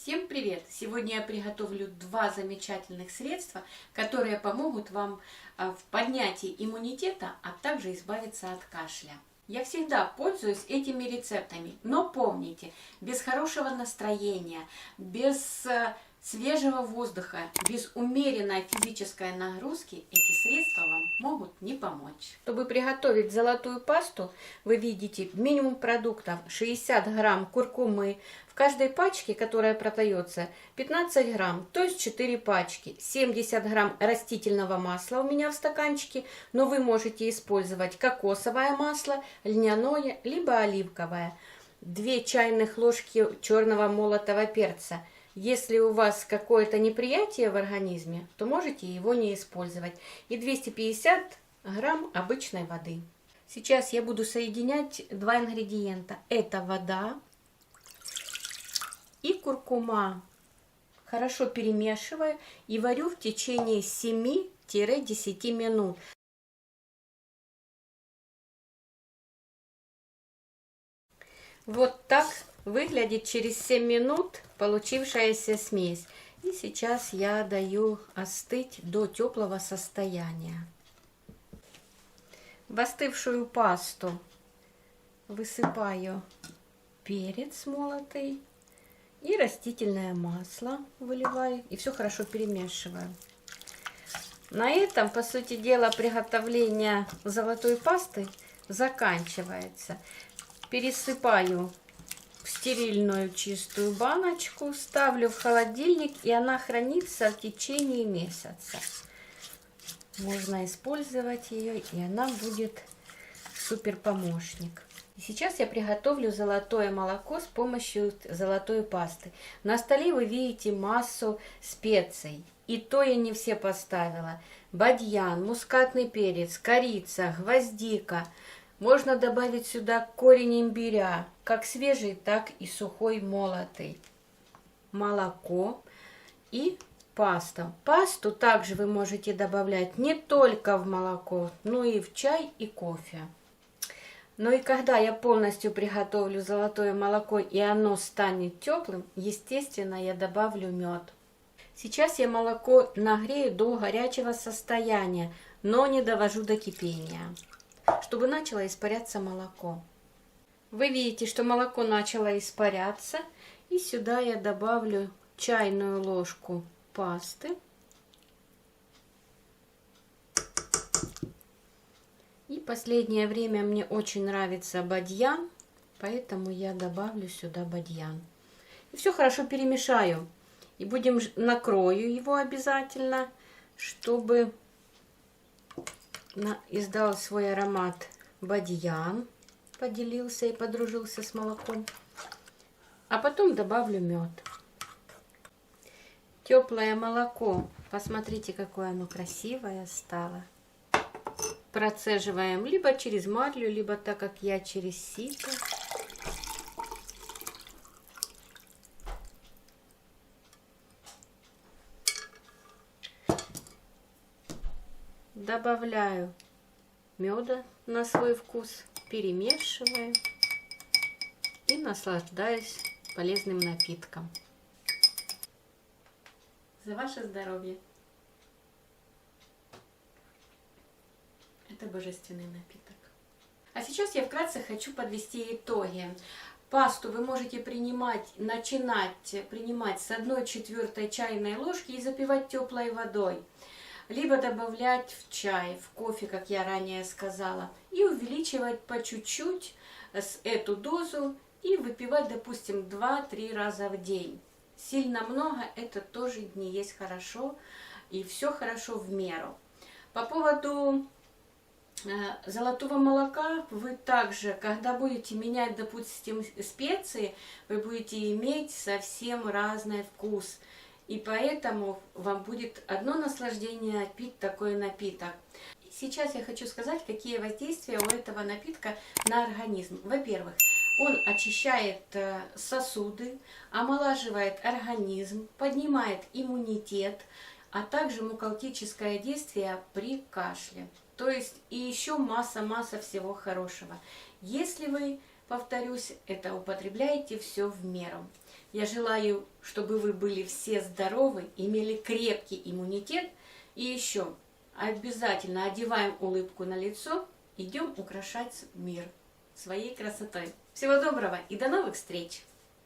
Всем привет! Сегодня я приготовлю два замечательных средства, которые помогут вам в поднятии иммунитета, а также избавиться от кашля. Я всегда пользуюсь этими рецептами, но помните, без хорошего настроения, без свежего воздуха, без умеренной физической нагрузки эти средства вам могут не помочь. Чтобы приготовить золотую пасту, вы видите минимум продуктов: 60 грамм куркумы, в каждой пачке, которая продается, 15 грамм, то есть 4 пачки, 70 грамм растительного масла у меня в стаканчике, но вы можете использовать кокосовое масло, льняное, либо оливковое, 2 чайных ложки черного молотого перца. Если у вас какое-то неприятие в организме, то можете его не использовать. И 250 грамм обычной воды. Сейчас я буду соединять два ингредиента. Это вода и куркума. Хорошо перемешиваю и варю в течение 7-10 минут. Вот так выглядит через 7 минут получившаяся смесь. И сейчас я даю остыть до теплого состояния. В остывшую пасту высыпаю перец молотый и растительное масло выливаю. И все хорошо перемешиваю. На этом, по сути дела, приготовление золотой пасты заканчивается. Пересыпаю в стерильную чистую баночку, ставлю в холодильник, и она хранится в течение месяца. Можно использовать ее, и она будет супер помощник. И сейчас я приготовлю золотое молоко с помощью золотой пасты. На столе вы видите массу специй. И то я не все поставила. Бадьян, мускатный перец, корица, гвоздика. Можно добавить сюда корень имбиря, как свежий, так и сухой молотый. Молоко и паста. Пасту также вы можете добавлять не только в молоко, но и в чай и кофе. Но и когда я полностью приготовлю золотое молоко и оно станет теплым, естественно, я добавлю мед. Сейчас я молоко нагрею до горячего состояния, но не довожу до кипения, чтобы начало испаряться молоко. Вы видите, что молоко начало испаряться, и сюда я добавлю чайную ложку пасты. И последнее время мне очень нравится бадьян, поэтому я добавлю сюда бадьян. И все хорошо перемешаю. И накрою его обязательно, чтобы издал свой аромат бадьян, поделился и подружился с молоком. А потом добавлю мед. Теплое молоко, посмотрите, какое оно красивое стало. Процеживаем либо через марлю, либо, так как я, через сито. Добавляю меда на свой вкус, перемешиваю и наслаждаюсь полезным напитком. За ваше здоровье! Это божественный напиток. А сейчас я вкратце хочу подвести итоги. Пасту вы можете начинать принимать с 1/4 чайной ложки и запивать теплой водой. Либо добавлять в чай, в кофе, как я ранее сказала, и увеличивать по чуть-чуть эту дозу и выпивать, допустим, 2-3 раза в день. Сильно много это тоже не есть хорошо, и все хорошо в меру. По поводу золотого молока вы также, когда будете менять, допустим, специи, вы будете иметь совсем разный вкус. И поэтому вам будет одно наслаждение пить такой напиток. Сейчас я хочу сказать, какие воздействия у этого напитка на организм. Во-первых, он очищает сосуды, омолаживает организм, поднимает иммунитет, а также мукалтическое действие при кашле. То есть и еще масса всего хорошего. Если вы, повторюсь, это употребляете все в меру. Я желаю, чтобы вы были все здоровы, имели крепкий иммунитет. И еще обязательно одеваем улыбку на лицо, идем украшать мир своей красотой. Всего доброго и до новых встреч!